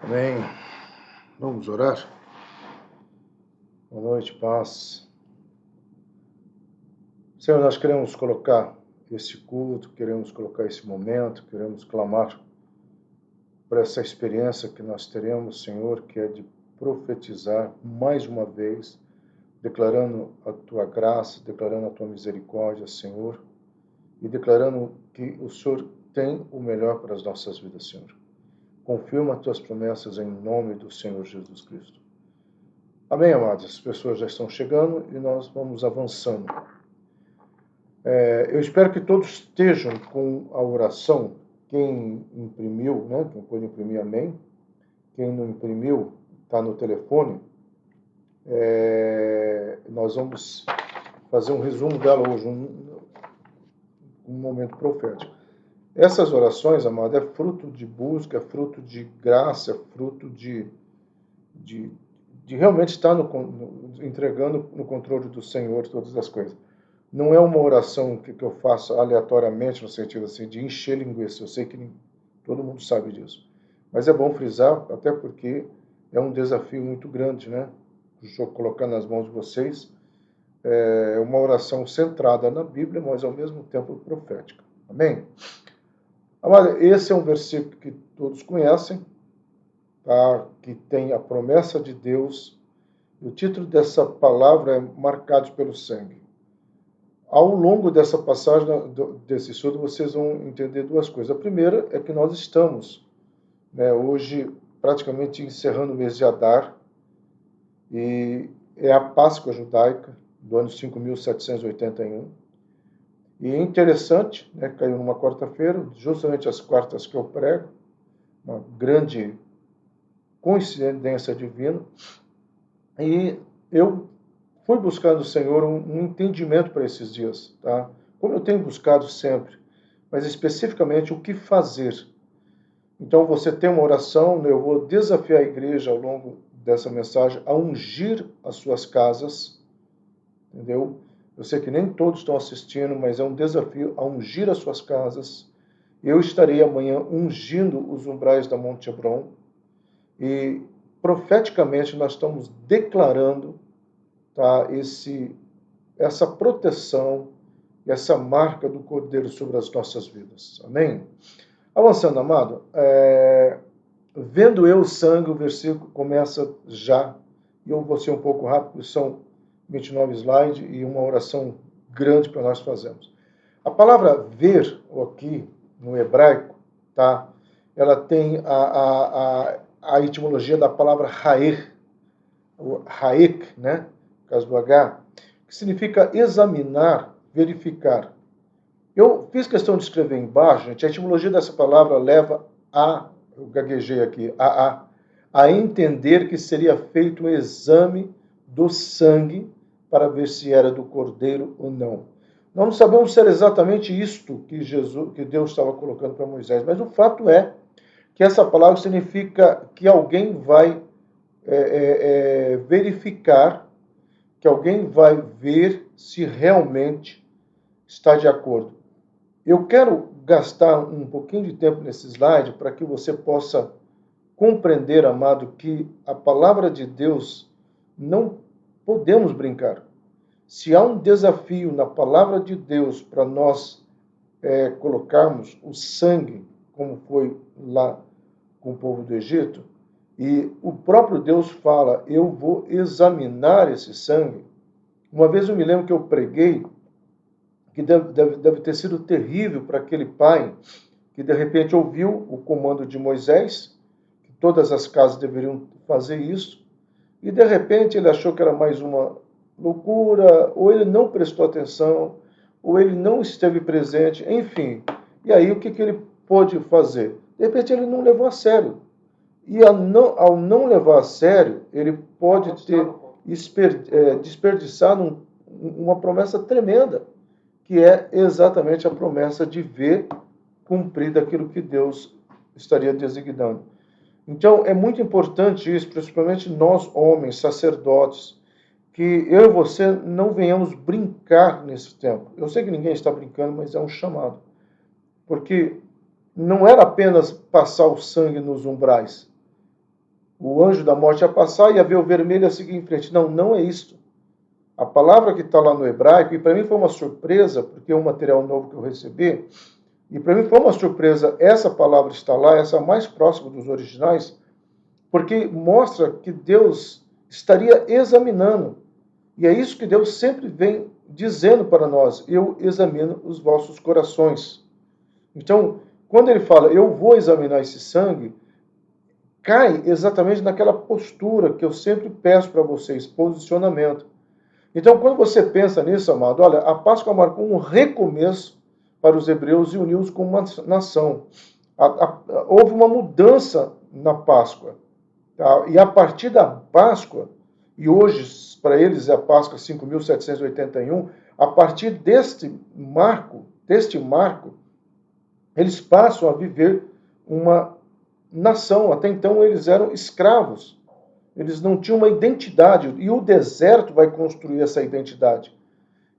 Amém. Vamos orar? Boa noite, paz. Senhor, nós queremos colocar esse culto, queremos colocar esse momento, queremos clamar por essa experiência que nós teremos, Senhor, que é de profetizar mais uma vez, declarando a Tua graça, declarando a Tua misericórdia, Senhor, e declarando que o Senhor tem o melhor para as nossas vidas, Senhor. Confirma as Tuas promessas em nome do Senhor Jesus Cristo. Amém, amados? As pessoas já estão chegando e nós vamos avançando. Eu espero que todos estejam com a oração. Quem imprimiu, né? Quem pode imprimir, amém. Quem não imprimiu, está no telefone. Nós vamos fazer um resumo dela hoje, um momento profético. Essas orações, amado, é fruto de busca, é fruto de graça, é fruto de realmente estar entregando no controle do Senhor todas as coisas. Não é uma oração que eu faço aleatoriamente, no sentido assim, de encher linguiça. Eu sei que todo mundo sabe disso. Mas é bom frisar, até porque é um desafio muito grande, né? Estou colocando nas mãos de vocês. É uma oração centrada na Bíblia, mas ao mesmo tempo profética. Amém? Amado, esse é um versículo que todos conhecem, tá? Que tem a promessa de Deus. O título dessa palavra é Marcados pelo Sangue. Ao longo dessa passagem, desse estudo, vocês vão entender duas coisas. A primeira é que nós estamos, né, hoje praticamente encerrando o mês de Adar, e é a Páscoa judaica do ano 5.781. E é interessante, né, caiu numa quarta-feira, justamente as quartas que eu prego, uma grande coincidência divina, e eu fui buscar do Senhor um entendimento para esses dias, tá? Como eu tenho buscado sempre, mas especificamente o que fazer. Então você tem uma oração, eu vou desafiar a igreja ao longo dessa mensagem a ungir as suas casas, entendeu? Eu sei que nem todos estão assistindo, mas é um desafio a ungir as suas casas. Eu estarei amanhã ungindo os umbrais da Monte Hebron e profeticamente nós estamos declarando, tá, essa proteção e essa marca do Cordeiro sobre as nossas vidas. Amém? Avançando, amado, vendo eu o sangue, o versículo começa já, e eu vou ser um pouco rápido, são 29 slides e uma oração grande para nós fazermos. A palavra ver, aqui no hebraico, tá? Ela tem a etimologia da palavra raer, o raek, né? No caso do H, que significa examinar, verificar. Eu fiz questão de escrever embaixo, gente, a etimologia dessa palavra leva eu gaguejei aqui, a entender que seria feito um exame do sangue para ver se era do cordeiro ou não. Nós não sabemos se era exatamente isto que Deus estava colocando para Moisés, mas o fato é que essa palavra significa que alguém vai verificar, que alguém vai ver se realmente está de acordo. Eu quero gastar um pouquinho de tempo nesse slide para que você possa compreender, amado, que a palavra de Deus não podemos brincar. Se há um desafio na palavra de Deus para nós colocarmos o sangue, como foi lá com o povo do Egito, e o próprio Deus fala, eu vou examinar esse sangue. Uma vez eu me lembro que eu preguei, que deve ter sido terrível para aquele pai que de repente ouviu o comando de Moisés, que todas as casas deveriam fazer isso, e de repente ele achou que era mais uma loucura, ou ele não prestou atenção, ou ele não esteve presente, enfim. E aí o que ele pôde fazer? De repente ele não levou a sério. E ao não levar a sério, ele pode ter desperdiçado uma promessa tremenda, que é exatamente a promessa de ver cumprido aquilo que Deus estaria designando. Então, é muito importante isso, principalmente nós, homens, sacerdotes, que eu e você não venhamos brincar nesse tempo. Eu sei que ninguém está brincando, mas é um chamado. Porque não era apenas passar o sangue nos umbrais. o anjo da morte ia passar, ia ver o vermelho e ia seguir em frente. Não, não é isso. A palavra que está lá no hebraico, e para mim foi uma surpresa, porque é um material novo que eu recebi, e para mim foi uma surpresa essa palavra estar lá, essa mais próxima dos originais, porque mostra que Deus estaria examinando. E é isso que Deus sempre vem dizendo para nós: eu examino os vossos corações. Então, quando ele fala, eu vou examinar esse sangue, cai exatamente naquela postura que eu sempre peço para vocês, posicionamento. Então, quando você pensa nisso, amado, olha, a Páscoa marcou um recomeço para os hebreus e uniu-os como uma nação. Houve uma mudança na Páscoa. Tá? E a partir da Páscoa, e hoje para eles é a Páscoa 5.781, a partir deste marco, eles passam a viver uma nação. Até então eles eram escravos. Eles não tinham uma identidade. E o deserto vai construir essa identidade.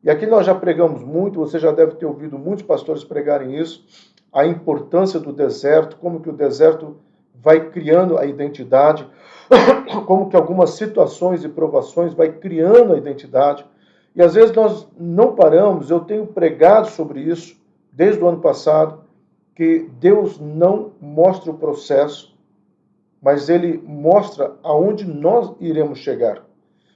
E aqui nós já pregamos muito, você já deve ter ouvido muitos pastores pregarem isso, a importância do deserto, como que o deserto vai criando a identidade, como que algumas situações e provações vai criando a identidade. E às vezes nós não paramos, eu tenho pregado sobre isso desde o ano passado, que Deus não mostra o processo, mas Ele mostra aonde nós iremos chegar.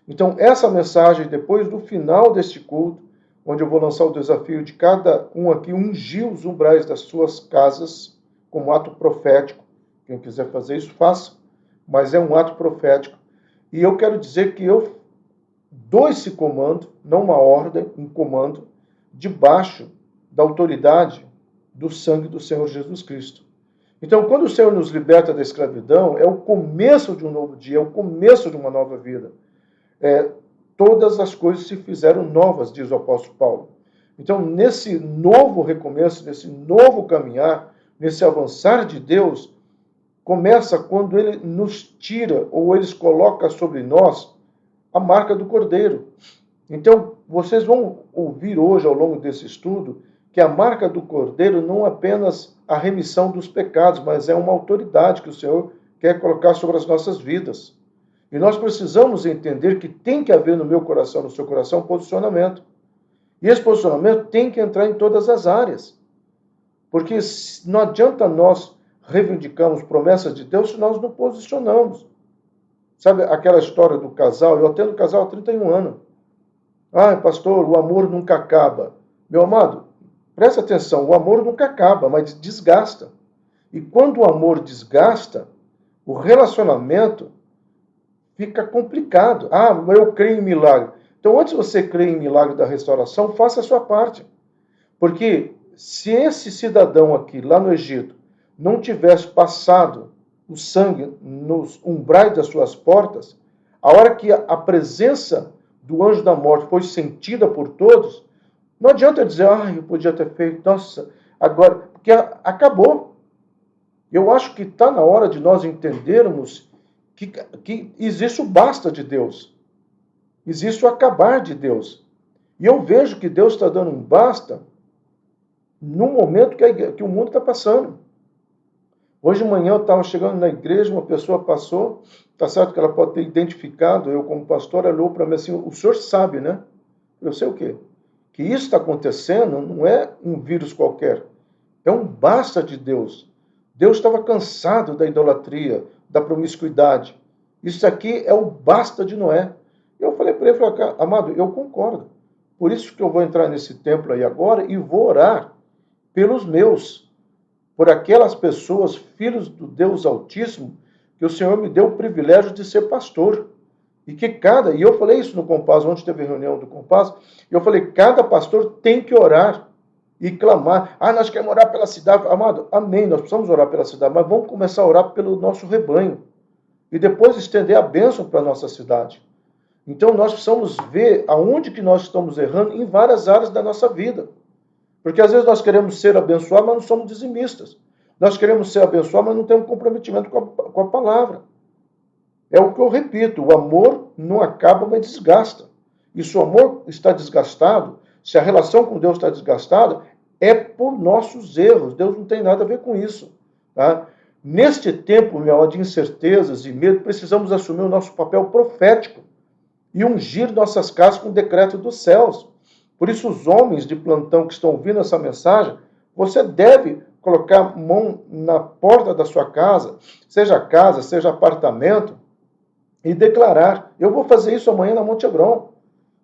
Então, essa mensagem, depois do final deste culto, onde eu vou lançar o desafio de cada um aqui ungir os umbrais das suas casas, como ato profético. Quem quiser fazer isso, faça, mas é um ato profético. E eu quero dizer que eu dou esse comando, não uma ordem, um comando, debaixo da autoridade do sangue do Senhor Jesus Cristo. Então, quando o Senhor nos liberta da escravidão, é o começo de um novo dia, é o começo de uma nova vida. Todas as coisas se fizeram novas, diz o apóstolo Paulo. Então, nesse novo recomeço, nesse novo caminhar, nesse avançar de Deus, começa quando Ele nos tira, ou Ele coloca sobre nós, a marca do Cordeiro. Então, vocês vão ouvir hoje, ao longo desse estudo, que a marca do Cordeiro não é apenas a remissão dos pecados, mas é uma autoridade que o Senhor quer colocar sobre as nossas vidas. E nós precisamos entender que tem que haver no meu coração, no seu coração, posicionamento. E esse posicionamento tem que entrar em todas as áreas. Porque não adianta nós reivindicarmos promessas de Deus se nós não posicionamos. Sabe aquela história do casal? Eu atendo casal há 31 anos. Ah, pastor, o amor nunca acaba. Meu amado, presta atenção, o amor nunca acaba, mas desgasta. E quando o amor desgasta, o relacionamento fica complicado. Ah, eu creio em milagre. Então, antes de você crer em milagre da restauração, faça a sua parte. Porque se esse cidadão aqui, lá no Egito, não tivesse passado o sangue nos umbrais das suas portas, a hora que a presença do anjo da morte foi sentida por todos, não adianta dizer, eu podia ter feito, nossa, agora, porque acabou. Eu acho que está na hora de nós entendermos que existe o basta de Deus. Existe o acabar de Deus. E eu vejo que Deus está dando um basta no momento que o mundo está passando. Hoje de manhã eu estava chegando na igreja, uma pessoa passou, está certo que ela pode ter identificado, eu como pastor, ela olhou para mim assim, o senhor sabe, né? Eu sei o quê? Que isso está acontecendo não é um vírus qualquer, é um basta de Deus. Deus estava cansado da idolatria, da promiscuidade. Isso aqui é o basta de Noé. Eu falei para ele, amado, eu concordo. Por isso que eu vou entrar nesse templo aí agora e vou orar pelos meus, por aquelas pessoas, filhos do Deus Altíssimo, que o Senhor me deu o privilégio de ser pastor. E eu falei isso no Compás, ontem teve reunião do Compás, e eu falei, cada pastor tem que orar e clamar. Nós queremos orar pela cidade. Amado, amém, nós precisamos orar pela cidade, mas vamos começar a orar pelo nosso rebanho. E depois estender a bênção para a nossa cidade. Então nós precisamos ver aonde que nós estamos errando em várias áreas da nossa vida. Porque às vezes nós queremos ser abençoados, mas não somos dizimistas. Nós queremos ser abençoados, mas não temos comprometimento com a palavra. É o que eu repito, o amor não acaba, mas desgasta. E se o amor está desgastado, se a relação com Deus está desgastada, é por nossos erros. Deus não tem nada a ver com isso. Tá? Neste tempo, meu amado, de incertezas e medo, precisamos assumir o nosso papel profético e ungir nossas casas com o decreto dos céus. Por isso, os homens de plantão que estão ouvindo essa mensagem, você deve colocar a mão na porta da sua casa, seja apartamento, e declarar: eu vou fazer isso amanhã na Monte Hebron.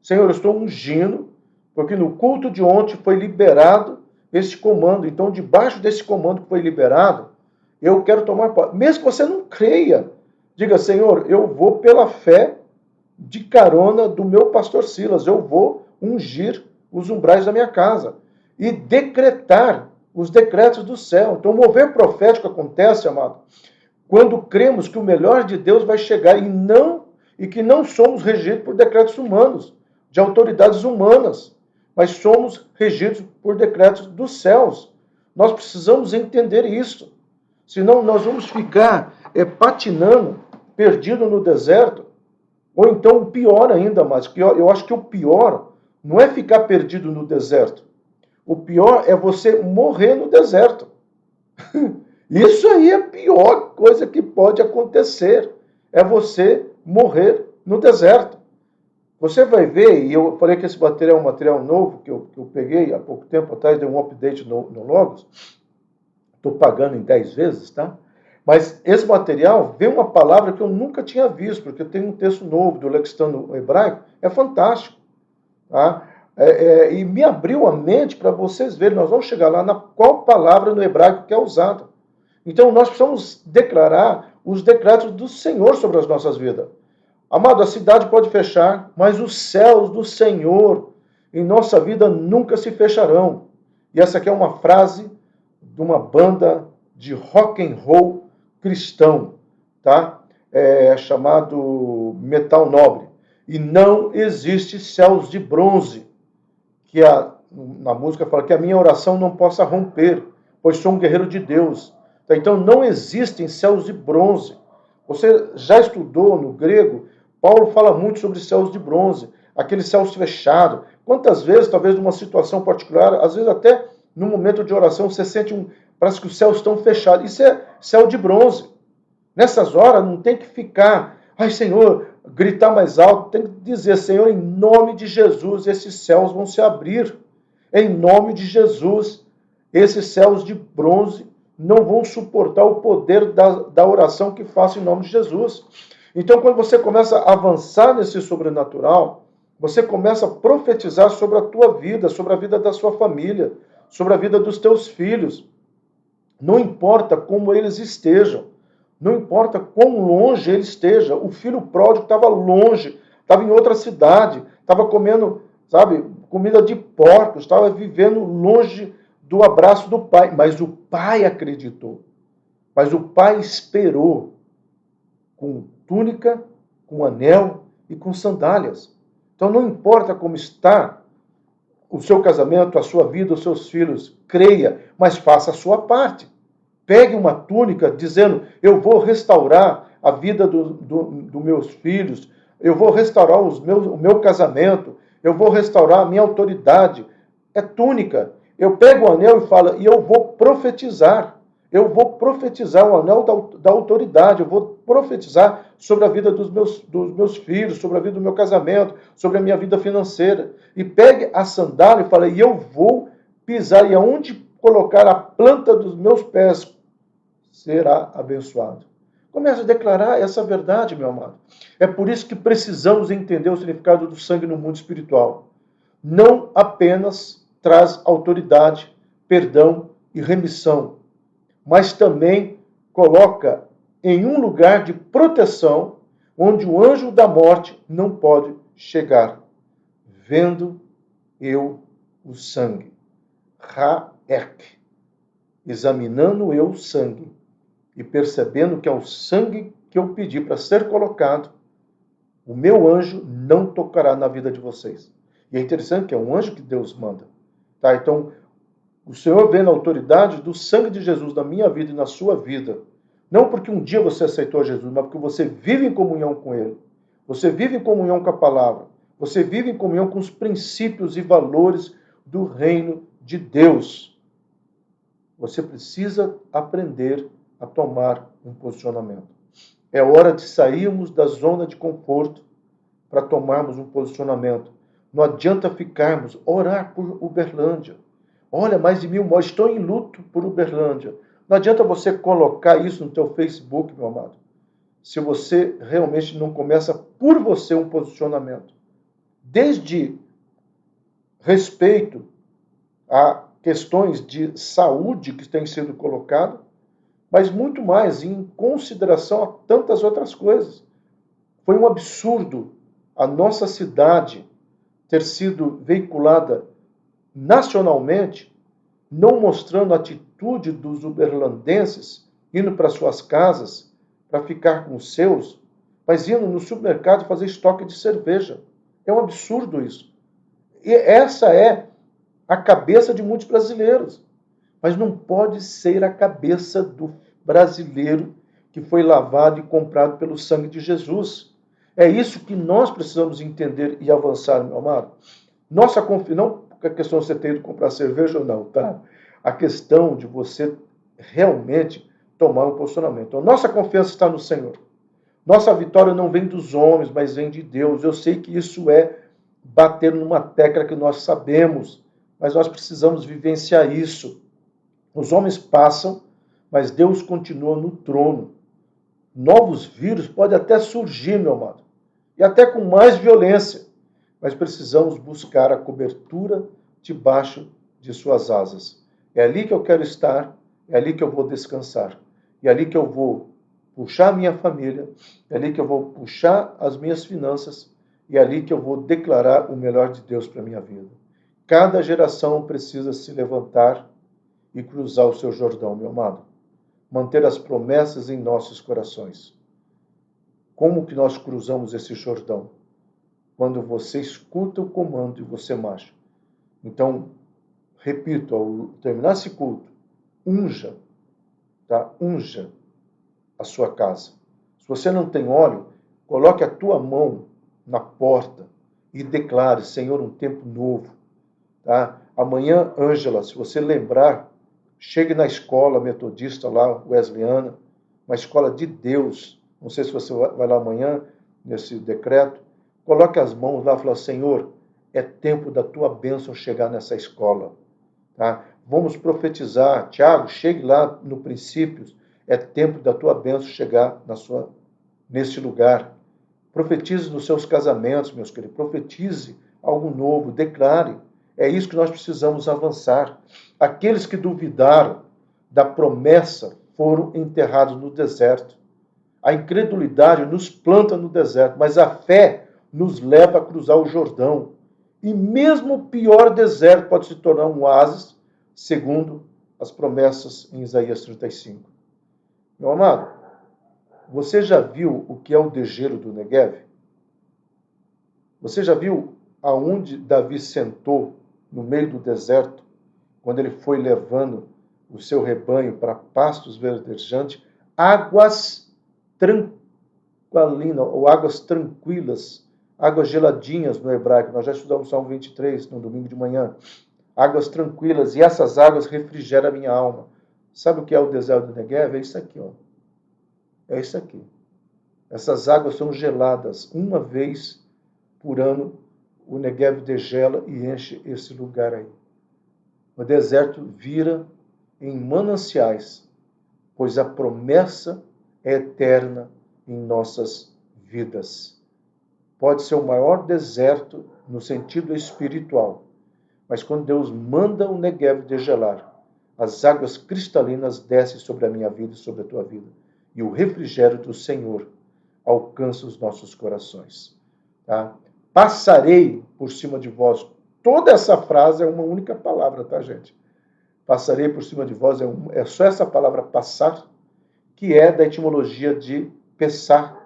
Senhor, eu estou ungindo, porque no culto de ontem foi liberado esse comando. Então, debaixo desse comando que foi liberado, eu quero tomar parte. Mesmo que você não creia, diga: Senhor, eu vou pela fé de carona do meu pastor Silas, eu vou ungir os umbrais da minha casa e decretar os decretos do céu. Então, o mover profético acontece, amado, quando cremos que o melhor de Deus vai chegar e que não somos regidos por decretos humanos, de autoridades humanas, mas somos regidos por decretos dos céus. Nós precisamos entender isso. Senão nós vamos ficar patinando, perdido no deserto. Ou então o pior ainda, mas eu acho que o pior não é ficar perdido no deserto. O pior é você morrer no deserto. Isso aí é a pior coisa que pode acontecer. É você morrer no deserto. Você vai ver, e eu falei que esse material é um material novo, que eu peguei há pouco tempo atrás, dei um update no Logos. Estou pagando em 10 vezes, tá? Mas esse material vem uma palavra que eu nunca tinha visto, porque tem um texto novo do lexicano hebraico, é fantástico. Tá? E me abriu a mente para vocês verem, nós vamos chegar lá na qual palavra no hebraico que é usada. Então nós precisamos declarar os decretos do Senhor sobre as nossas vidas. Amado, a cidade pode fechar, mas os céus do Senhor em nossa vida nunca se fecharão. E essa aqui é uma frase de uma banda de rock and roll cristão, tá? Chamado Metal Nobre. E não existe céus de bronze, que na música fala que a minha oração não possa romper, pois sou um guerreiro de Deus. Então não existem céus de bronze. Você já estudou no grego? Paulo fala muito sobre céus de bronze, aqueles céus fechados. Quantas vezes, talvez numa situação particular, às vezes até no momento de oração, você sente parece que os céus estão fechados. Isso é céu de bronze. Nessas horas não tem que ficar, ai Senhor, gritar mais alto, tem que dizer: Senhor, em nome de Jesus, esses céus vão se abrir. Em nome de Jesus, esses céus de bronze não vão suportar o poder da oração que faço em nome de Jesus. Então, quando você começa a avançar nesse sobrenatural, você começa a profetizar sobre a tua vida, sobre a vida da sua família, sobre a vida dos teus filhos. Não importa como eles estejam, não importa quão longe ele esteja. O filho pródigo estava longe, estava em outra cidade, estava comendo, sabe, comida de porcos, estava vivendo longe do abraço do pai. Mas o pai acreditou. Mas o pai esperou com túnica, com anel e com sandálias. Então não importa como está o seu casamento, a sua vida, os seus filhos, creia, mas faça a sua parte. Pegue uma túnica dizendo: eu vou restaurar a vida dos meus filhos, eu vou restaurar o meu casamento, eu vou restaurar a minha autoridade. É túnica. Eu pego o anel e falo: e eu vou profetizar. Eu vou profetizar o anel da autoridade, eu vou profetizar sobre a vida dos meus filhos, sobre a vida do meu casamento, sobre a minha vida financeira. E pegue a sandália e fale: e eu vou pisar, e aonde colocar a planta dos meus pés será abençoado. Comece a declarar essa verdade, meu amado. É por isso que precisamos entender o significado do sangue no mundo espiritual. Não apenas traz autoridade, perdão e remissão, mas também coloca em um lugar de proteção onde o anjo da morte não pode chegar. Vendo eu o sangue. Raek. Examinando eu o sangue e percebendo que é o sangue que eu pedi para ser colocado, o meu anjo não tocará na vida de vocês. E é interessante que é um anjo que Deus manda. Tá? Então, o Senhor vê na autoridade do sangue de Jesus na minha vida e na sua vida. Não porque um dia você aceitou Jesus, mas porque você vive em comunhão com Ele. Você vive em comunhão com a palavra. Você vive em comunhão com os princípios e valores do reino de Deus. Você precisa aprender a tomar um posicionamento. É hora de sairmos da zona de conforto para tomarmos um posicionamento. Não adianta ficarmos, orar por Uberlândia. Olha, mais de 1000 mortes, estou em luto por Uberlândia. Não adianta você colocar isso no teu Facebook, meu amado, se você realmente não começa por você um posicionamento. Desde respeito a questões de saúde que têm sido colocadas, mas muito mais em consideração a tantas outras coisas. Foi um absurdo a nossa cidade ter sido veiculada nacionalmente, não mostrando a atitude dos uberlandenses, indo para suas casas para ficar com os seus, mas indo no supermercado fazer estoque de cerveja. É um absurdo isso. E essa é a cabeça de muitos brasileiros. Mas não pode ser a cabeça do brasileiro que foi lavado e comprado pelo sangue de Jesus. É isso que nós precisamos entender e avançar, meu amado. Nossa confiança, não a questão de você ter ido comprar cerveja ou não, tá? A questão de você realmente tomar um posicionamento. Então, nossa confiança está no Senhor. Nossa vitória não vem dos homens, mas vem de Deus. Eu sei que isso é bater numa tecla que nós sabemos, mas nós precisamos vivenciar isso. Os homens passam, mas Deus continua no trono. Novos vírus podem até surgir, meu amado, e até com mais violência, mas precisamos buscar a cobertura debaixo de suas asas. É ali que eu quero estar, é ali que eu vou descansar, é ali que eu vou puxar a minha família, é ali que eu vou puxar as minhas finanças, e é ali que eu vou declarar o melhor de Deus para a minha vida. Cada geração precisa se levantar e cruzar o seu Jordão, meu amado. Manter as promessas em nossos corações. Como que nós cruzamos esse Jordão? Quando você escuta o comando e você marcha. Então, repito, ao terminar esse culto, unja, tá? Unja a sua casa. Se você não tem óleo, coloque a tua mão na porta e declare, Senhor, um tempo novo. Tá? Amanhã, Ângela, se você lembrar, chegue na escola metodista lá, wesleyana, uma escola de Deus. Não sei se você vai lá amanhã, nesse decreto. Coloque as mãos lá e fala, Senhor, é tempo da tua bênção chegar nessa escola. Tá? Vamos profetizar. Tiago, chegue lá no Princípios. É tempo da tua bênção chegar nesse lugar. Profetize nos seus casamentos, meus queridos. Profetize algo novo. Declare. É isso que nós precisamos avançar. Aqueles que duvidaram da promessa foram enterrados no deserto. A incredulidade nos planta no deserto, mas a fé nos leva a cruzar o Jordão. E mesmo o pior deserto pode se tornar um oásis, segundo as promessas em Isaías 35. Meu amado, você já viu o que é o dejeiro do Negev? Você já viu aonde Davi sentou no meio do deserto, quando ele foi levando o seu rebanho para pastos verdejantes, águas tranquilinas, ou águas tranquilas, águas geladinhas no hebraico. Nós já estudamos o Salmo 23 no domingo de manhã. Águas tranquilas, e essas águas refrigeram a minha alma. Sabe o que é o deserto do Negev? É isso aqui, ó. É isso aqui. Essas águas são geladas. Uma vez por ano, o Negev degela e enche esse lugar aí. O deserto vira em mananciais, pois a promessa é eterna em nossas vidas. Pode ser o maior deserto no sentido espiritual, mas quando Deus manda o Negev degelar, as águas cristalinas descem sobre a minha vida e sobre a tua vida, e o refrigério do Senhor alcança os nossos corações. Tá? Passarei por cima de vós. Toda essa frase é uma única palavra, tá, gente? Passarei por cima de vós, é só essa palavra passar, que é da etimologia de Pessah,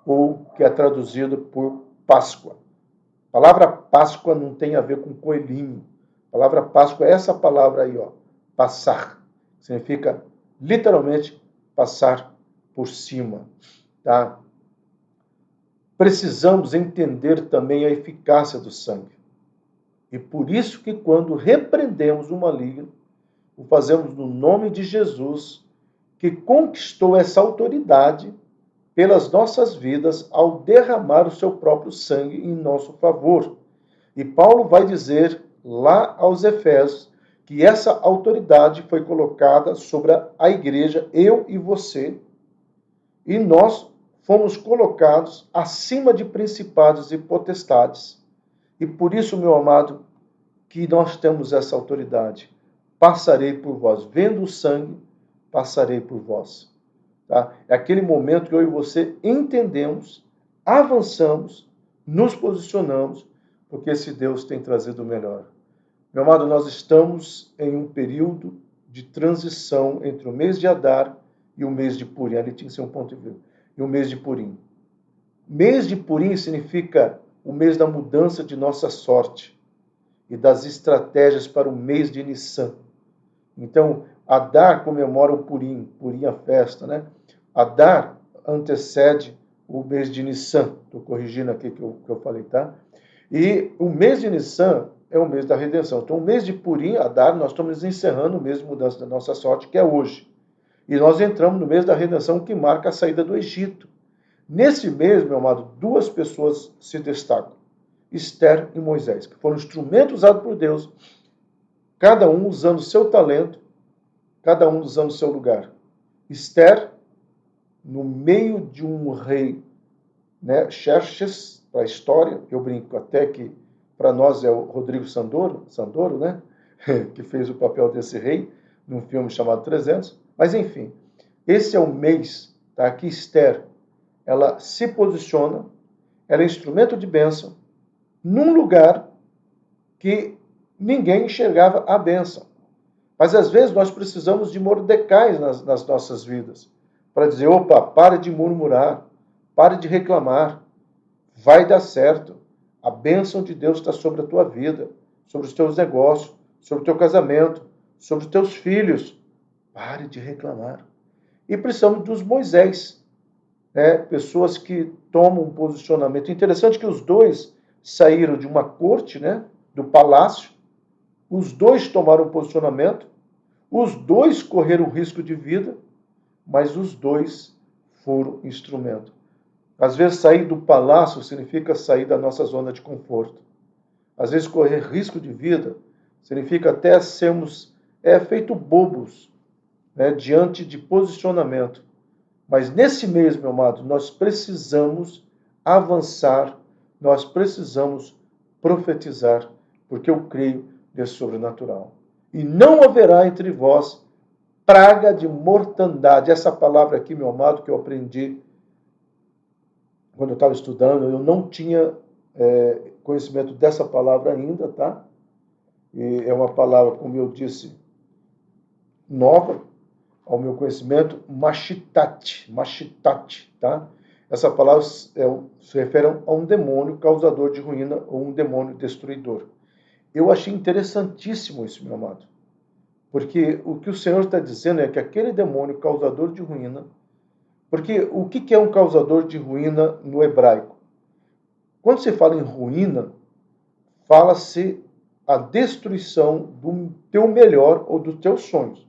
ou que é traduzido por Páscoa. A palavra Páscoa não tem a ver com coelhinho. A palavra Páscoa é essa palavra aí, ó, passar. Significa, literalmente, passar por cima. Tá? Precisamos entender também a eficácia do sangue. E por isso que quando repreendemos o maligno, o fazemos no nome de Jesus, que conquistou essa autoridade pelas nossas vidas ao derramar o seu próprio sangue em nosso favor. E Paulo vai dizer lá aos Efésios que essa autoridade foi colocada sobre a igreja, eu e você, e nós fomos colocados acima de principados e potestades. E por isso, meu amado, que nós temos essa autoridade. Passarei por vós. Vendo o sangue, passarei por vós. Tá? É aquele momento que eu e você entendemos, avançamos, nos posicionamos, porque esse Deus tem trazido o melhor. Meu amado, nós estamos em um período de transição entre o mês de Adar e o mês de Purim. Ali tinha que ser um ponto de vista. E o mês de Purim. Mês de Purim significa o mês da mudança de nossa sorte e das estratégias para o mês de Nissan. Então, Adar comemora o Purim, Purim a festa, né? Adar antecede o mês de Nissan. Estou corrigindo aqui que eu falei, tá? E o mês de Nissan é o mês da redenção. Então, o mês de Purim, Adar, nós estamos encerrando o mês de mudança da nossa sorte, que é hoje. E nós entramos no mês da redenção, que marca a saída do Egito. Nesse mês, meu amado, duas pessoas se destacam. Esther e Moisés, que foram instrumentos usados por Deus, cada um usando seu talento, cada um usando seu lugar. Esther, no meio de um rei, né, Xerxes, para a história, eu brinco até que para nós é o Rodrigo Sandoro, né, que fez o papel desse rei, num filme chamado 300, mas enfim, esse é o mês, tá, que Esther, ela se posiciona, ela é instrumento de bênção, num lugar que ninguém enxergava a bênção. Mas às vezes nós precisamos de Mordecais nas nossas vidas, para dizer, opa, pare de murmurar, pare de reclamar, vai dar certo. A bênção de Deus está sobre a tua vida, sobre os teus negócios, sobre o teu casamento, sobre os teus filhos. Pare de reclamar. E precisamos dos Moisés, né? Pessoas que tomam um posicionamento. Interessante que os dois saíram de uma corte, né? Do palácio, os dois tomaram um posicionamento, os dois correram risco de vida, mas os dois foram instrumento. Às vezes sair do palácio significa sair da nossa zona de conforto. Às vezes correr risco de vida significa até sermos feito bobos, né, diante de posicionamento. Mas nesse mês, meu amado, nós precisamos avançar, nós precisamos profetizar, porque eu creio nesse sobrenatural. E não haverá entre vós praga de mortandade. Essa palavra aqui, meu amado, que eu aprendi quando eu estava estudando, eu não tinha conhecimento dessa palavra ainda, tá? E é uma palavra, como eu disse, nova ao meu conhecimento, machitate, tá? Essa palavra se refere a um demônio causador de ruína ou um demônio destruidor. Eu achei interessantíssimo isso, meu amado, porque o que o Senhor está dizendo é que aquele demônio causador de ruína, porque o que é um causador de ruína no hebraico? Quando se fala em ruína, fala-se a destruição do teu melhor ou dos teus sonhos.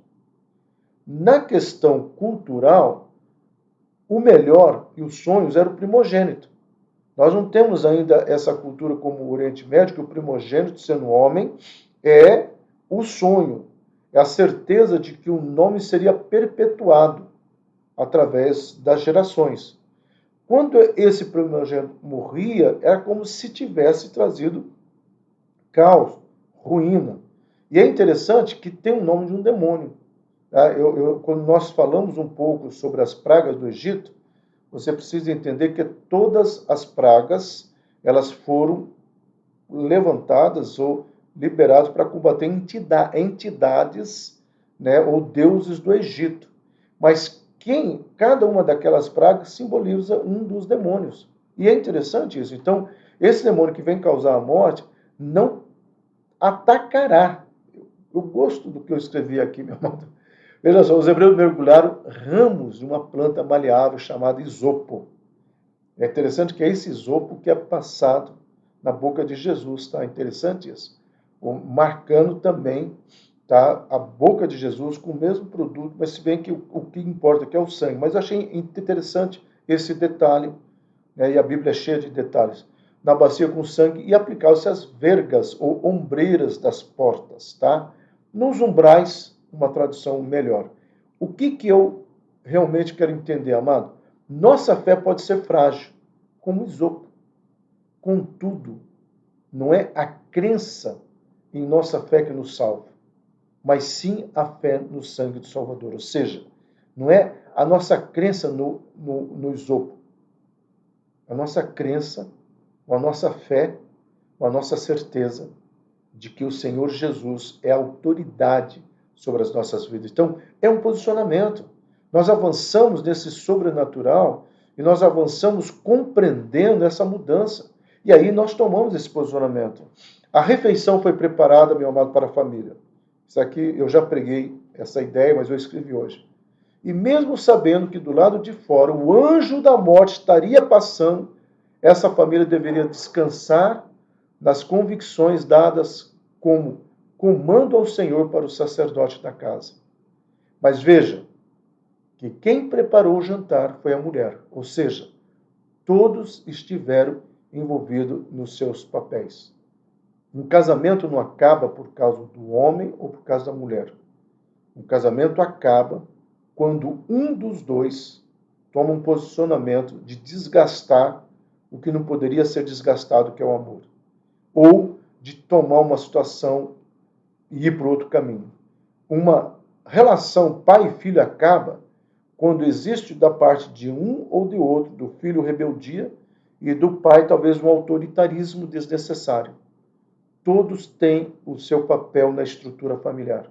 Na questão cultural, o melhor e os sonhos eram o primogênito. Nós não temos ainda essa cultura como o Oriente Médio, que o primogênito, sendo homem, é o sonho, é a certeza de que o nome seria perpetuado através das gerações. Quando esse primogênito morria, era como se tivesse trazido caos, ruína. E é interessante que tem o nome de um demônio. Quando nós falamos um pouco sobre as pragas do Egito, você precisa entender que todas as pragas, elas foram levantadas ou liberadas para combater entidades, né, ou deuses do Egito. Mas cada uma daquelas pragas simboliza um dos demônios. E é interessante isso. Então, esse demônio que vem causar a morte não atacará. Eu gosto do que eu escrevi aqui, meu amado. Veja só, os hebreus mergulharam ramos de uma planta maleável chamada isopo. É interessante que é esse isopo que é passado na boca de Jesus, tá? Interessante isso. Marcando também tá? A boca de Jesus com o mesmo produto, mas se bem que o que importa que é o sangue. Mas eu achei interessante esse detalhe, né? E a Bíblia é cheia de detalhes. Na bacia com sangue e aplicava-se às vergas ou ombreiras das portas, tá? Nos umbrais, uma tradução melhor. O que eu realmente quero entender, amado? Nossa fé pode ser frágil, como isopo. Contudo, não é a crença em nossa fé que nos salva, mas sim a fé no sangue do Salvador. Ou seja, não é a nossa crença no isopo, a nossa crença, ou a nossa fé, ou a nossa certeza de que o Senhor Jesus é a autoridade sobre as nossas vidas. Então, é um posicionamento. Nós avançamos nesse sobrenatural e nós avançamos compreendendo essa mudança. E aí nós tomamos esse posicionamento. A refeição foi preparada, meu amado, para a família. Isso aqui eu já preguei essa ideia, mas eu escrevi hoje. E mesmo sabendo que do lado de fora o anjo da morte estaria passando, essa família deveria descansar nas convicções dadas como comando ao Senhor para o sacerdote da casa. Mas veja que quem preparou o jantar foi a mulher, ou seja, todos estiveram envolvidos nos seus papéis. Um casamento não acaba por causa do homem ou por causa da mulher. Um casamento acaba quando um dos dois toma um posicionamento de desgastar o que não poderia ser desgastado, que é o amor. Ou de tomar uma situação e ir para outro caminho. Uma relação pai e filho acaba quando existe da parte de um ou de outro, do filho rebeldia e do pai talvez um autoritarismo desnecessário. Todos têm o seu papel na estrutura familiar.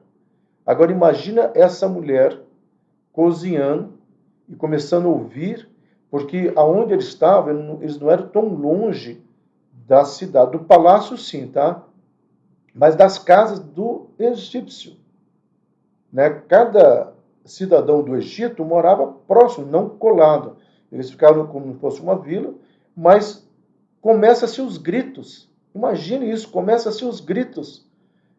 Agora imagina essa mulher cozinhando e começando a ouvir, porque aonde eles estavam, eles não eram tão longe da cidade, do palácio sim, tá? Mas das casas do egípcio. Né? Cada cidadão do Egito morava próximo, não colado. Eles ficavam como se fosse uma vila, mas começa-se os gritos. Imagine isso, começa-se os gritos.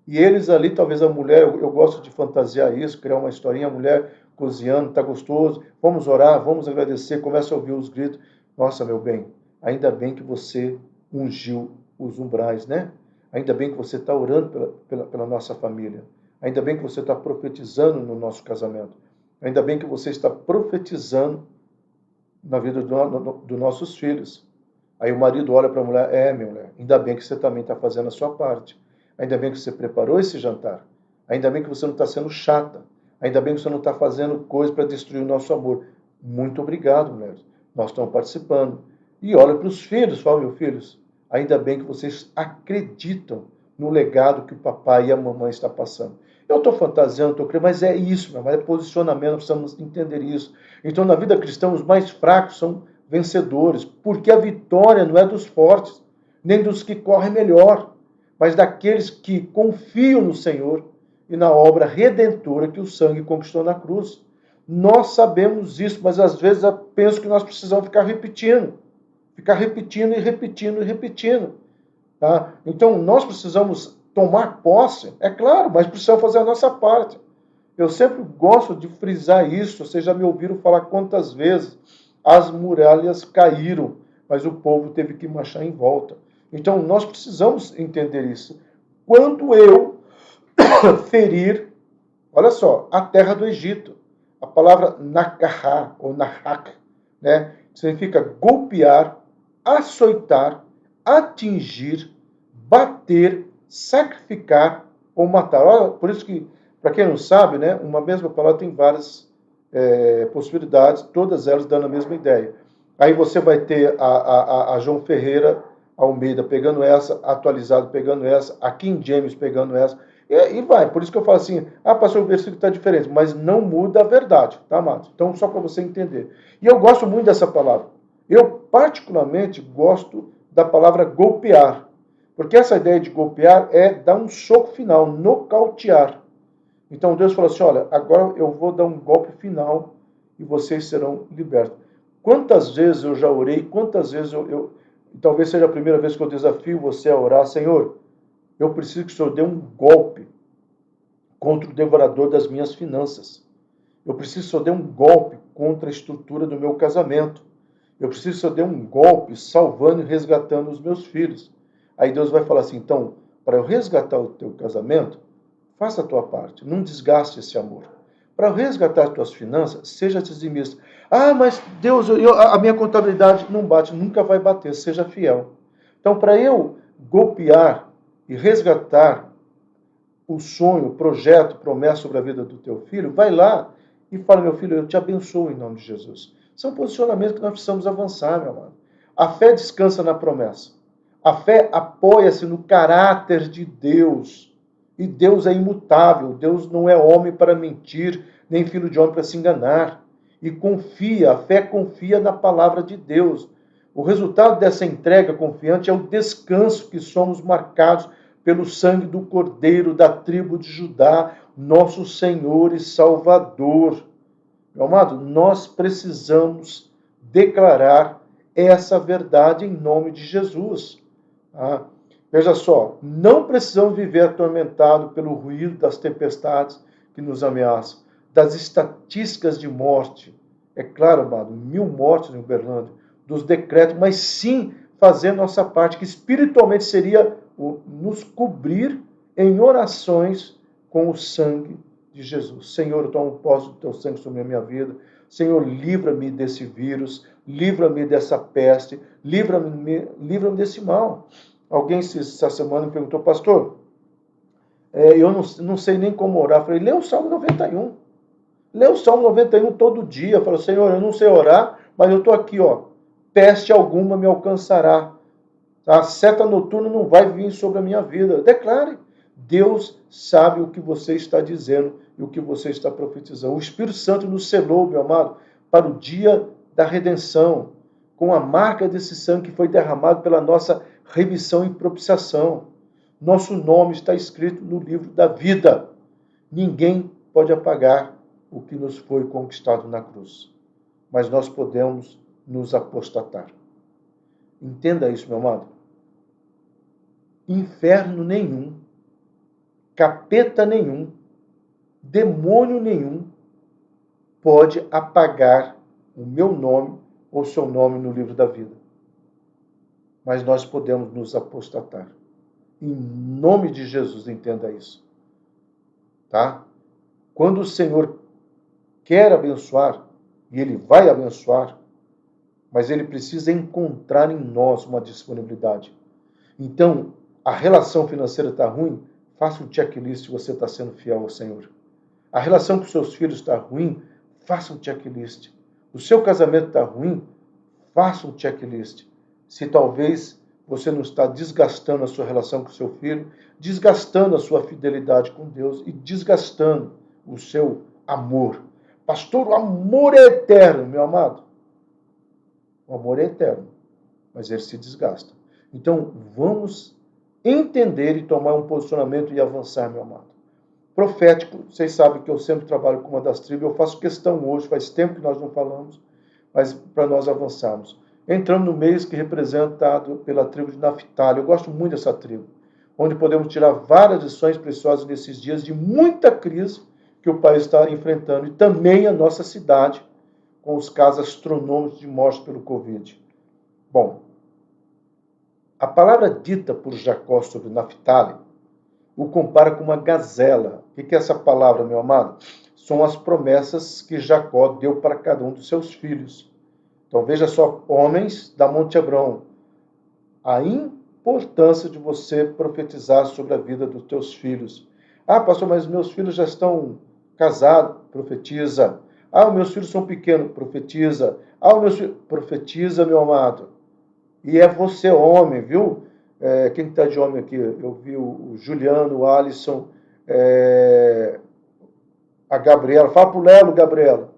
E eles ali, talvez a mulher, eu gosto de fantasiar isso, criar uma historinha, a mulher cozinhando, tá gostoso, vamos orar, vamos agradecer, começa a ouvir os gritos. Nossa, meu bem, ainda bem que você ungiu os umbrais, né? Ainda bem que você está orando pela nossa família. Ainda bem que você está profetizando no nosso casamento. Ainda bem que você está profetizando na vida dos nossos filhos. Aí o marido olha para a mulher, minha mulher, ainda bem que você também está fazendo a sua parte. Ainda bem que você preparou esse jantar. Ainda bem que você não está sendo chata. Ainda bem que você não está fazendo coisa para destruir o nosso amor. Muito obrigado, mulher. Nós estamos participando. E olha para os filhos, fala, meus filhos, ainda bem que vocês acreditam no legado que o papai e a mamãe estão passando. Eu estou fantasiando, estou crendo, mas é isso, mas é posicionamento, precisamos entender isso. Então, na vida cristã, os mais fracos são vencedores, porque a vitória não é dos fortes, nem dos que correm melhor, mas daqueles que confiam no Senhor e na obra redentora que o sangue conquistou na cruz. Nós sabemos isso, mas às vezes eu penso que nós precisamos ficar repetindo e repetindo e repetindo. Tá? Então, nós precisamos tomar posse, é claro, mas precisamos fazer a nossa parte. Eu sempre gosto de frisar isso, vocês já me ouviram falar quantas vezes as muralhas caíram, mas o povo teve que marchar em volta. Então, nós precisamos entender isso. Quando eu ferir, olha só, a terra do Egito, a palavra nakahá, ou nahak, né, significa golpear, açoitar, atingir, bater, sacrificar ou matar. Olha, por isso que, para quem não sabe, né, uma mesma palavra tem várias possibilidades, todas elas dando a mesma ideia. Aí você vai ter a João Ferreira Almeida pegando essa, atualizado pegando essa, a King James pegando essa, e vai. Por isso que eu falo assim, pastor, o versículo está diferente, mas não muda a verdade, tá, amado? Então, só para você entender. E eu gosto muito dessa palavra. Eu, particularmente, gosto da palavra golpear, porque essa ideia de golpear é dar um soco final, nocautear. Então, Deus falou assim, olha, agora eu vou dar um golpe final e vocês serão libertos. Quantas vezes eu já orei, quantas vezes talvez seja a primeira vez que eu desafio você a orar, Senhor, eu preciso que o Senhor dê um golpe contra o devorador das minhas finanças. Eu preciso só dar um golpe contra a estrutura do meu casamento. Eu preciso só dar um golpe salvando e resgatando os meus filhos. Aí Deus vai falar assim, então, para eu resgatar o teu casamento, faça a tua parte, não desgaste esse amor. Para resgatar as tuas finanças, seja dizimista. Ah, mas Deus, a minha contabilidade não bate, nunca vai bater, seja fiel. Então, para eu golpear e resgatar o sonho, o projeto, promessa sobre a vida do teu filho, vai lá e fala, meu filho, eu te abençoo em nome de Jesus. São posicionamentos que nós precisamos avançar, meu amado. A fé descansa na promessa. A fé apoia-se no caráter de Deus. E Deus é imutável. Deus não é homem para mentir, nem filho de homem para se enganar. E confia, a fé confia na palavra de Deus. O resultado dessa entrega confiante é o descanso que somos marcados pelo sangue do Cordeiro da tribo de Judá, nosso Senhor e Salvador. Meu amado, nós precisamos declarar essa verdade em nome de Jesus. Tá? Veja só, não precisamos viver atormentados pelo ruído das tempestades que nos ameaçam, das estatísticas de morte. É claro, amado, 1000 mortes em Uberlândia, dos decretos, mas sim fazer nossa parte, que espiritualmente seria nos cobrir em orações com o sangue de Jesus. Senhor, eu tomo posse do teu sangue sobre a minha vida. Senhor, livra-me desse vírus, livra-me dessa peste, livra-me desse mal. Alguém essa semana me perguntou, pastor, eu não sei nem como orar. Eu falei, lê o Salmo 91. Lê o Salmo 91 todo dia. Eu falo, Senhor, eu não sei orar, mas eu estou aqui, ó. Peste alguma me alcançará. A seta noturna não vai vir sobre a minha vida. Declare. Deus sabe o que você está dizendo e o que você está profetizando. O Espírito Santo nos selou, meu amado, para o dia da redenção, com a marca desse sangue que foi derramado pela nossa remissão e propiciação. Nosso nome está escrito no livro da vida. Ninguém pode apagar o que nos foi conquistado na cruz. Mas nós podemos nos apostatar. Entenda isso, meu amado. Inferno nenhum, capeta nenhum, demônio nenhum pode apagar o meu nome ou seu nome no livro da vida. Mas nós podemos nos apostatar. Em nome de Jesus, entenda isso. Tá? Quando o Senhor quer abençoar, e Ele vai abençoar, mas Ele precisa encontrar em nós uma disponibilidade. Então, a relação financeira está ruim, faça um checklist se você está sendo fiel ao Senhor. A relação com seus filhos está ruim, faça um checklist. O seu casamento está ruim, faça um checklist. Se talvez você não está desgastando a sua relação com seu filho, desgastando a sua fidelidade com Deus e desgastando o seu amor. Pastor, o amor é eterno, meu amado. O amor é eterno, mas ele se desgasta. Então, vamos entender e tomar um posicionamento e avançar, meu amado. Profético, vocês sabem que eu sempre trabalho com uma das tribos, eu faço questão hoje, faz tempo que nós não falamos, mas para nós avançarmos. Entramos no mês que é representado pela tribo de Naftali. Eu gosto muito dessa tribo, onde podemos tirar várias lições preciosas nesses dias de muita crise que o país está enfrentando, e também a nossa cidade, com os casos astronômicos de morte pelo Covid. Bom, a palavra dita por Jacó sobre Naftali o compara com uma gazela. O que é essa palavra, meu amado? São as promessas que Jacó deu para cada um dos seus filhos. Então veja só, homens da Monte Hebrão, a importância de você profetizar sobre a vida dos teus filhos. Ah, pastor, mas meus filhos já estão casados, profetiza. Ah, meus filhos são pequenos, profetiza. Ah, meus filhos, profetiza, meu amado. E é você, homem, viu? Quem está de homem aqui? Eu vi o Juliano, o Alisson, a Gabriela. Fala para o Lelo, Gabriela.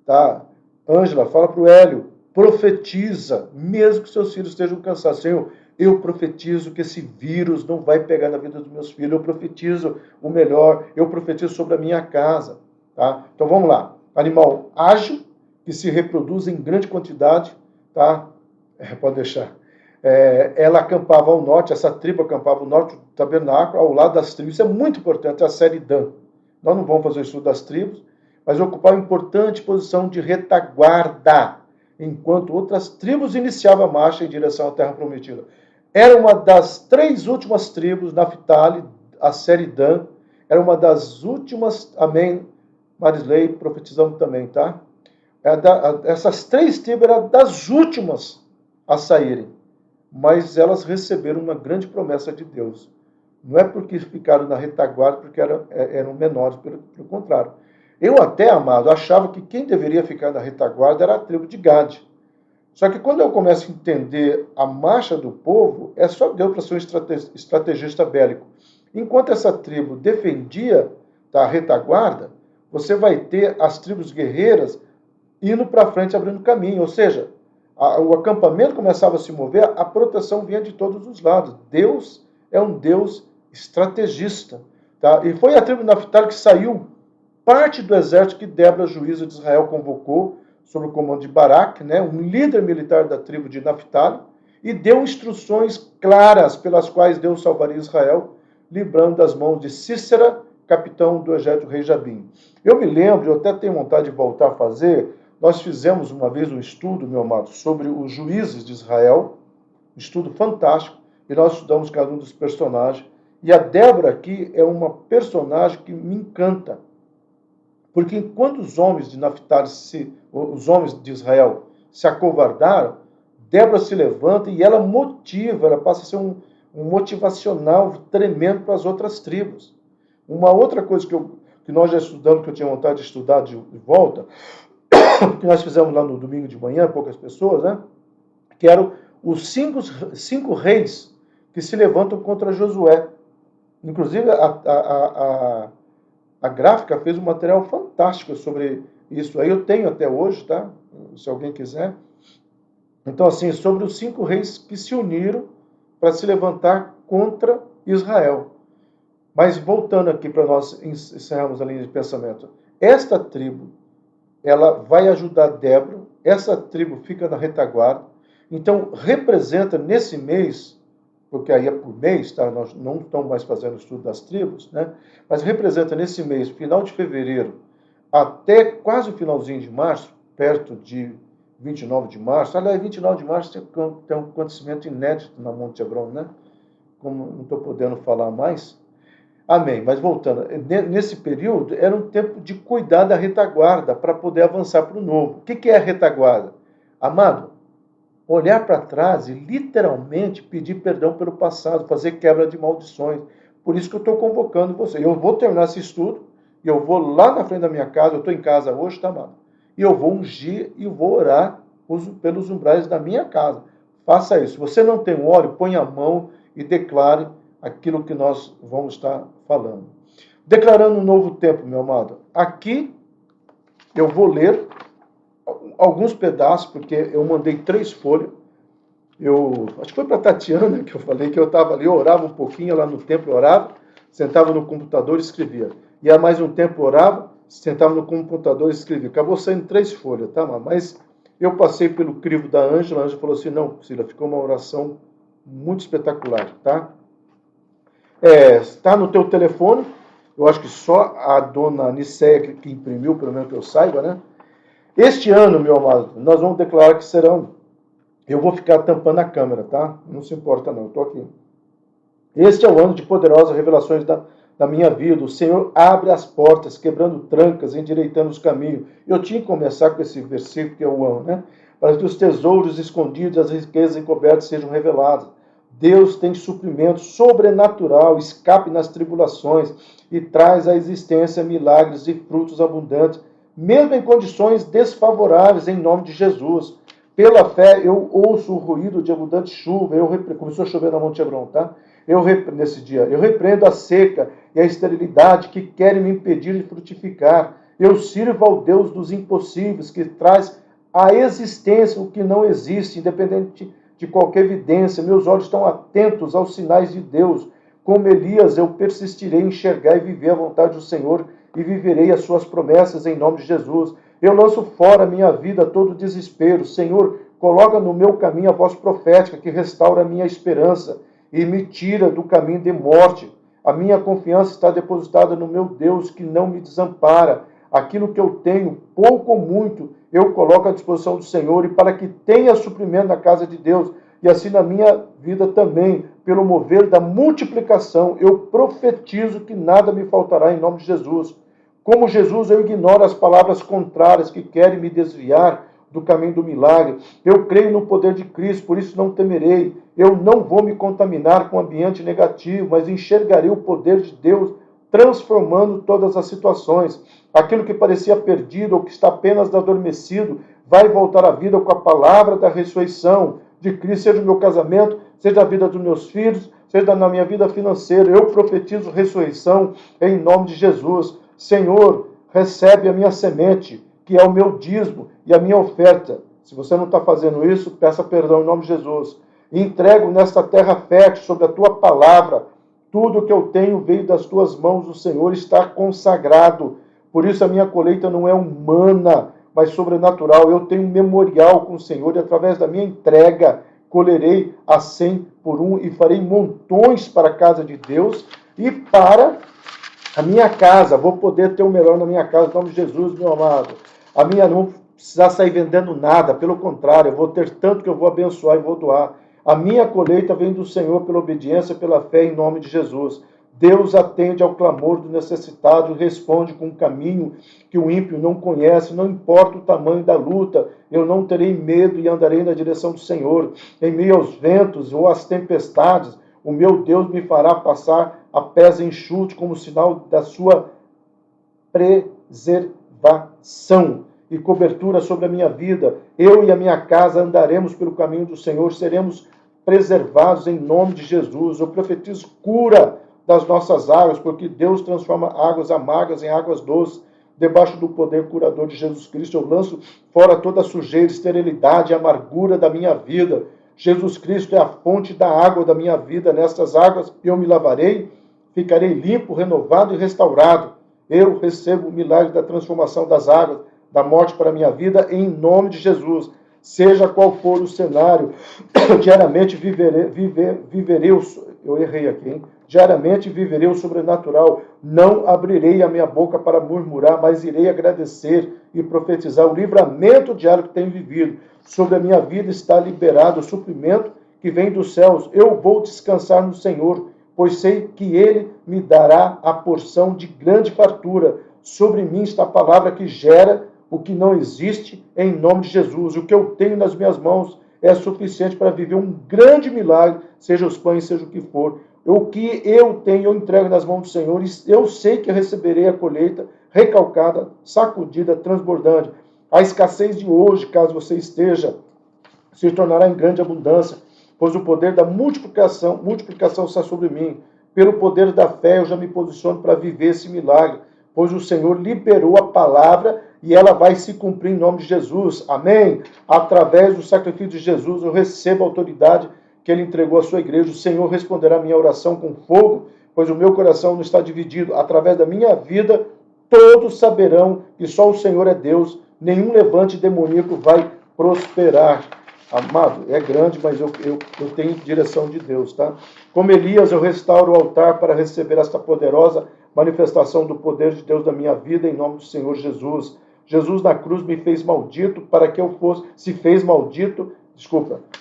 Tá? Ângela, fala para o Hélio. Profetiza, mesmo que seus filhos estejam cansados. Senhor, eu profetizo que esse vírus não vai pegar na vida dos meus filhos. Eu profetizo o melhor. Eu profetizo sobre a minha casa. Tá? Então vamos lá. Animal ágil, que se reproduz em grande quantidade. Tá? Pode deixar. Ela acampava ao norte, essa tribo acampava ao norte do tabernáculo, ao lado das tribos. Isso é muito importante, a série Dan. nós não vamos fazer o estudo das tribos, mas ocupava importante posição de retaguarda, enquanto outras tribos iniciavam a marcha em direção à Terra Prometida. Era uma das 3 últimas tribos, Naftali, Aser e Dan, era uma das últimas, amém, Marisley, profetizamos também, tá? Essas 3 tribos eram das últimas a saírem, mas elas receberam uma grande promessa de Deus. Não é porque ficaram na retaguarda, porque eram menores, pelo contrário. Eu até, amado, achava que quem deveria ficar na retaguarda era a tribo de Gade. Só que quando eu começo a entender a marcha do povo, é só Deus para ser um estrategista bélico. Enquanto essa tribo defendia a retaguarda, você vai ter as tribos guerreiras indo para frente, abrindo caminho. Ou seja, o acampamento começava a se mover, a proteção vinha de todos os lados. Deus é um Deus estrategista. Tá? E foi a tribo de Naftali que saiu parte do exército que Débora, juíza de Israel, convocou, sob o comando de Baraque, né, um líder militar da tribo de Naftali, e deu instruções claras pelas quais Deus salvaria Israel, livrando das mãos de Cícera, capitão do exército rei Jabim. Eu me lembro, eu até tenho vontade de voltar a fazer, nós fizemos uma vez um estudo, meu amado, sobre os juízes de Israel, um estudo fantástico, e nós estudamos cada um dos personagens, e a Débora aqui é uma personagem que me encanta, porque enquanto os homens de Naftali, os homens de Israel se acovardaram, Débora se levanta e ela motiva, ela passa a ser um motivacional tremendo para as outras tribos. Uma outra coisa que nós já estudamos, que eu tinha vontade de estudar de volta, que nós fizemos lá no domingo de manhã, poucas pessoas, né? Que eram os 5 reis que se levantam contra Josué. Inclusive, a gráfica fez um material fantástico sobre isso. Aí eu tenho até hoje, tá? Se alguém quiser. Então, assim, sobre os 5 reis que se uniram para se levantar contra Israel. Mas voltando aqui para nós encerrarmos a linha de pensamento. Esta tribo, ela vai ajudar Débora, essa tribo fica na retaguarda, então representa nesse mês, porque aí é por mês, tá? Nós não estamos mais fazendo o estudo das tribos, né? Mas representa nesse mês, final de fevereiro, até quase o finalzinho de março, perto de 29 de março, aliás, 29 de março tem um acontecimento inédito na Monte Hebron, né? Como não estou podendo falar mais. Amém. Mas voltando, nesse período era um tempo de cuidar da retaguarda para poder avançar para o novo. O que é a retaguarda? Amado, olhar para trás e literalmente pedir perdão pelo passado, fazer quebra de maldições. Por isso que eu estou convocando você. Eu vou terminar esse estudo e eu vou lá na frente da minha casa, eu estou em casa hoje, tá, amado? E eu vou ungir e vou orar pelos umbrais da minha casa. Faça isso. Se você não tem um óleo, põe a mão e declare aquilo que nós vamos estar falando. Declarando um novo tempo, meu amado. Aqui eu vou ler alguns pedaços, porque eu mandei 3 folhas. Acho que foi para a Tatiana que eu falei que eu estava ali, eu orava um pouquinho lá no templo, orava, sentava no computador e escrevia. E há mais um tempo orava, sentava no computador e escrevia. Acabou saindo 3 folhas, tá? Mas eu passei pelo crivo da Ângela, a Ângela falou assim, não, Priscila, ficou uma oração muito espetacular, tá? Está no teu telefone, eu acho que só a dona Niceia que imprimiu, pelo menos que eu saiba, né? Este ano, meu amado, nós vamos declarar que serão... Eu vou ficar tampando a câmera, tá? Não se importa não, eu estou aqui. Este é o ano de poderosas revelações da minha vida. O Senhor abre as portas, quebrando trancas, endireitando os caminhos. Eu tinha que começar com esse versículo que eu amo, né? Para que os tesouros escondidos e as riquezas encobertas sejam reveladas. Deus tem suprimento sobrenatural, escape nas tribulações e traz à existência milagres e frutos abundantes, mesmo em condições desfavoráveis, em nome de Jesus. Pela fé, eu ouço o ruído de abundante chuva. Começou a chover na Monte Hebron, tá? Nesse dia, eu repreendo a seca e a esterilidade que querem me impedir de frutificar. Eu sirvo ao Deus dos impossíveis, que traz à existência o que não existe, independente de qualquer evidência. Meus olhos estão atentos aos sinais de Deus. Como Elias, eu persistirei em enxergar e viver a vontade do Senhor e viverei as suas promessas em nome de Jesus. Eu lanço fora a minha vida todo desespero. Senhor, coloca no meu caminho a voz profética que restaura a minha esperança e me tira do caminho de morte. A minha confiança está depositada no meu Deus, que não me desampara. Aquilo que eu tenho, pouco ou muito, eu coloco à disposição do Senhor, e para que tenha suprimento na casa de Deus, e assim na minha vida também, pelo mover da multiplicação, eu profetizo que nada me faltará em nome de Jesus. Como Jesus, eu ignoro as palavras contrárias que querem me desviar do caminho do milagre. Eu creio no poder de Cristo, por isso não temerei. Eu não vou me contaminar com o ambiente negativo, mas enxergarei o poder de Deus transformando todas as situações. Aquilo que parecia perdido ou que está apenas adormecido vai voltar à vida com a palavra da ressurreição de Cristo, seja no meu casamento, seja na vida dos meus filhos, seja na minha vida financeira. Eu profetizo ressurreição em nome de Jesus. Senhor, recebe a minha semente, que é o meu dízimo e a minha oferta. Se você não está fazendo isso, peça perdão em nome de Jesus. Entrego nesta terra fértil sobre a tua palavra. Tudo que eu tenho veio das tuas mãos, o Senhor está consagrado. Por isso a minha colheita não é humana, mas sobrenatural. Eu tenho um memorial com o Senhor e através da minha entrega colherei a 100 por 1 e farei montões para a casa de Deus e para a minha casa. Vou poder ter o melhor na minha casa, em nome de Jesus, meu amado. A minha não precisar sair vendendo nada, pelo contrário, eu vou ter tanto que eu vou abençoar e vou doar. A minha colheita vem do Senhor pela obediência, pela fé em nome de Jesus. Deus atende ao clamor do necessitado e responde com um caminho que o ímpio não conhece. Não importa o tamanho da luta, eu não terei medo e andarei na direção do Senhor. Em meio aos ventos ou às tempestades, o meu Deus me fará passar a pés enxutos como sinal da sua preservação e cobertura sobre a minha vida. Eu e a minha casa andaremos pelo caminho do Senhor, seremos preservados em nome de Jesus. Eu profetizo cura das nossas águas, porque Deus transforma águas amargas em águas doces. Debaixo do poder curador de Jesus Cristo, eu lanço fora toda a sujeira, esterilidade e amargura da minha vida. Jesus Cristo é a fonte da água da minha vida. Nestas águas eu me lavarei, ficarei limpo, renovado e restaurado. Eu recebo o milagre da transformação das águas, da morte para a minha vida, em nome de Jesus. Seja qual for o cenário, diariamente viverei eu errei aqui, hein? Diariamente viverei o sobrenatural. Não abrirei a minha boca para murmurar, mas irei agradecer e profetizar o livramento diário que tenho vivido. Sobre a minha vida está liberado o suprimento que vem dos céus. Eu vou descansar no Senhor, pois sei que Ele me dará a porção de grande fartura. Sobre mim está a palavra que gera o que não existe, em nome de Jesus. O que eu tenho nas minhas mãos é suficiente para viver um grande milagre, seja os pães, seja o que for. O que eu tenho, eu entrego nas mãos do Senhor, e eu sei que receberei a colheita recalcada, sacudida, transbordante. A escassez de hoje, caso você esteja, se tornará em grande abundância, pois o poder da multiplicação está sobre mim. Pelo poder da fé, eu já me posiciono para viver esse milagre, pois o Senhor liberou a palavra e ela vai se cumprir em nome de Jesus. Amém? Através do sacrifício de Jesus, eu recebo a autoridade que Ele entregou à sua igreja. O Senhor responderá a minha oração com fogo, pois o meu coração não está dividido. Através da minha vida, todos saberão que só o Senhor é Deus. Nenhum levante demoníaco vai prosperar. Amado, é grande, mas eu tenho direção de Deus, tá? Como Elias, eu restauro o altar para receber esta poderosa manifestação do poder de Deus na minha vida, em nome do Senhor Jesus. Jesus na cruz me fez maldito para que eu fosse,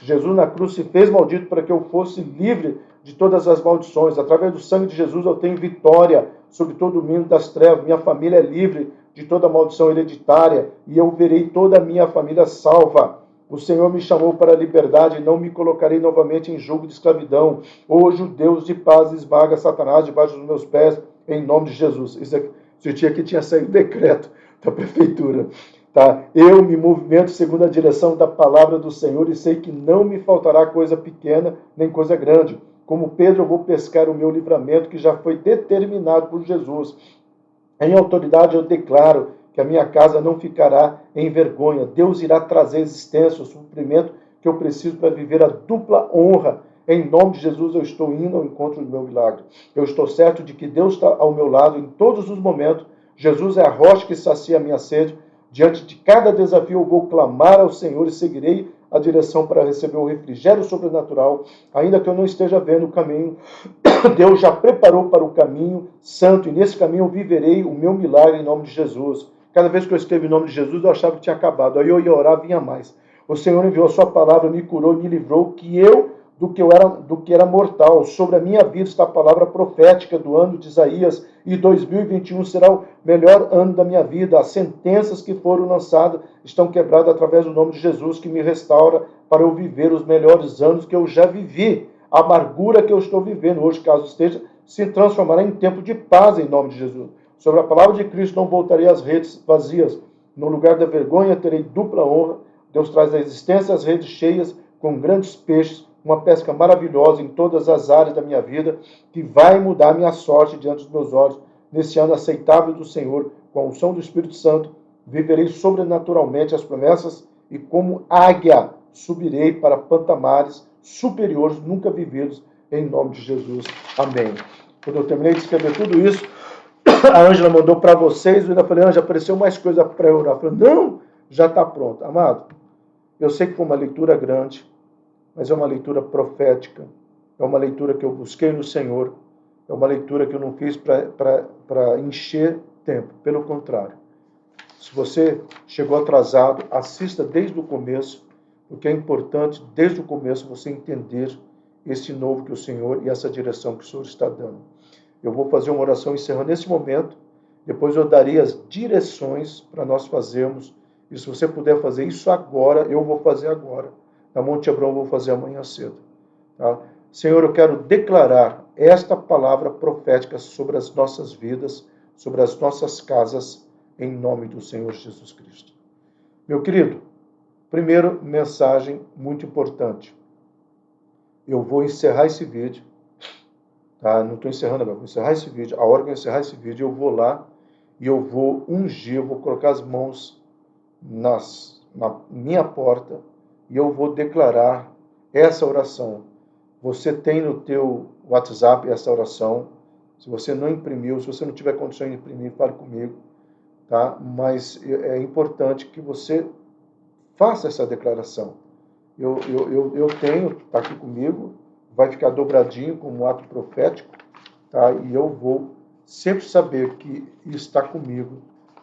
Jesus na cruz se fez maldito para que eu fosse livre de todas as maldições. Através do sangue de Jesus eu tenho vitória sobre todo o domínio das trevas. Minha família é livre de toda maldição hereditária e eu verei toda a minha família salva. O Senhor me chamou para a liberdade e não me colocarei novamente em jugo de escravidão. Hoje o Deus de paz esmaga Satanás debaixo dos meus pés, em nome de Jesus. Isso aqui tinha saído decreto da prefeitura. Tá? Eu me movimento segundo a direção da palavra do Senhor e sei que não me faltará coisa pequena nem coisa grande. Como Pedro, eu vou pescar o meu livramento que já foi determinado por Jesus. Em autoridade eu declaro que a minha casa não ficará em vergonha. Deus irá trazer à existência o suprimento que eu preciso para viver a dupla honra. Em nome de Jesus eu estou indo ao encontro do meu milagre. Eu estou certo de que Deus está ao meu lado em todos os momentos. Jesus é a rocha que sacia a minha sede. Diante de cada desafio eu vou clamar ao Senhor e seguirei a direção para receber o refrigério sobrenatural, ainda que eu não esteja vendo o caminho. Deus já preparou para o caminho santo, e nesse caminho eu viverei o meu milagre em nome de Jesus. Cada vez que eu escrevi em nome de Jesus, eu achava que tinha acabado. Aí eu ia orar, vinha mais. O Senhor enviou a sua palavra, me curou e me livrou do que era mortal. Sobre a minha vida está a palavra profética do ano de Isaías, e 2021 será o melhor ano da minha vida. As sentenças que foram lançadas estão quebradas através do nome de Jesus, que me restaura para eu viver os melhores anos que eu já vivi. A amargura que eu estou vivendo hoje, caso esteja, se transformará em tempo de paz em nome de Jesus. Sobre a palavra de Cristo não voltarei às redes vazias. No lugar da vergonha terei dupla honra. Deus traz à existência as redes cheias com grandes peixes, uma pesca maravilhosa em todas as áreas da minha vida, que vai mudar a minha sorte diante dos meus olhos. Nesse ano aceitável do Senhor, com a unção do Espírito Santo, viverei sobrenaturalmente as promessas e como águia subirei para patamares superiores nunca vividos, em nome de Jesus. Amém. Quando eu terminei de escrever tudo isso, a Ângela mandou para vocês, eu ainda falei, Ângela, apareceu mais coisa para eu orar. Eu falei, não, já está pronto. Amado, eu sei que foi uma leitura grande, mas é uma leitura profética, é uma leitura que eu busquei no Senhor, é uma leitura que eu não fiz para encher tempo, pelo contrário. Se você chegou atrasado, assista desde o começo, porque é importante, desde o começo, você entender esse novo que o Senhor e essa direção que o Senhor está dando. Eu vou fazer uma oração encerrando nesse momento, depois eu darei as direções para nós fazermos, e se você puder fazer isso agora, eu vou fazer agora. Na Monte Hebron eu vou fazer amanhã cedo. Tá? Senhor, eu quero declarar esta palavra profética sobre as nossas vidas, sobre as nossas casas, em nome do Senhor Jesus Cristo. Meu querido, primeiro, mensagem muito importante. Eu vou encerrar esse vídeo, tá? Não estou encerrando agora, vou encerrar esse vídeo. A hora que eu encerrar esse vídeo, eu vou lá e eu vou ungir, eu vou colocar as mãos na minha porta e eu vou declarar essa oração. Você tem no teu WhatsApp essa oração. Se você não imprimiu, se você não tiver condições de imprimir, fale comigo. Tá? Mas é importante que você faça essa declaração. Eu tenho, está aqui comigo, vai ficar dobradinho como um ato profético, tá? E eu vou sempre saber que está comigo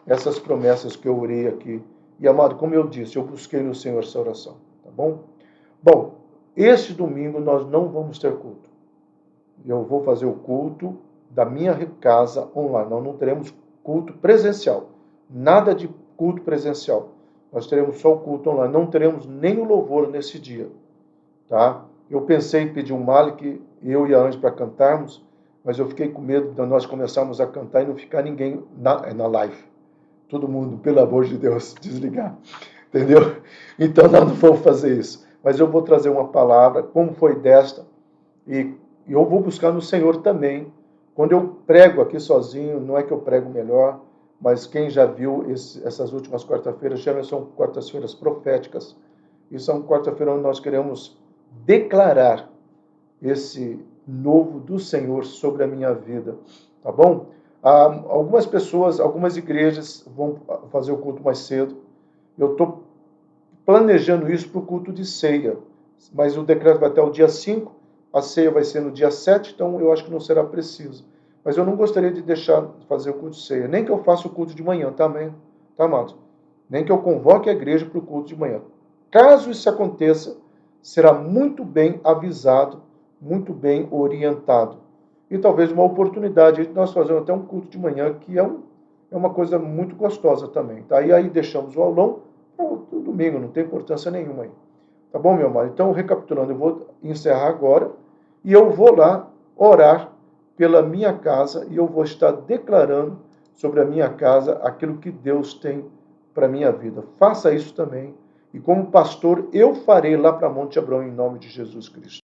essas promessas que eu orei aqui. E, amado, como eu disse, eu busquei no Senhor essa oração, tá bom? Bom, este domingo nós não vamos ter culto. Eu vou fazer o culto da minha casa online. Nós não teremos culto presencial. Nada de culto presencial. Nós teremos só o culto online. Não teremos nem o louvor nesse dia. Tá? Eu pensei em pedir um Malik, eu e a Anjo, para cantarmos, mas eu fiquei com medo de nós começarmos a cantar e não ficar ninguém na live. Todo mundo, pelo amor de Deus, desligar. Entendeu? Então nós não vamos fazer isso. Mas eu vou trazer uma palavra, como foi desta, e eu vou buscar no Senhor também. Quando eu prego aqui sozinho, não é que eu prego melhor, mas quem já viu essas últimas quarta-feiras, geralmente são quartas-feiras proféticas, e são quarta-feiras onde nós queremos declarar esse novo do Senhor sobre a minha vida, tá bom? Algumas pessoas, algumas igrejas vão fazer o culto mais cedo. Eu estou planejando isso para o culto de ceia, mas o decreto vai até o dia 5, a ceia vai ser no dia 7, então eu acho que não será preciso. Mas eu não gostaria de deixar de fazer o culto de ceia, nem que eu faça o culto de manhã também, tá, amados? Nem que eu convoque a igreja para o culto de manhã. Caso isso aconteça, será muito bem avisado, muito bem orientado. E talvez uma oportunidade de nós fazermos até um culto de manhã, que é uma coisa muito gostosa também. Tá? E aí deixamos o aulão para o domingo, não tem importância nenhuma aí. Tá bom, meu amado? Então, recapitulando, eu vou encerrar agora e eu vou lá orar pela minha casa e eu vou estar declarando sobre a minha casa aquilo que Deus tem para a minha vida. Faça isso também. E como pastor, eu farei lá para Monte Hebron em nome de Jesus Cristo.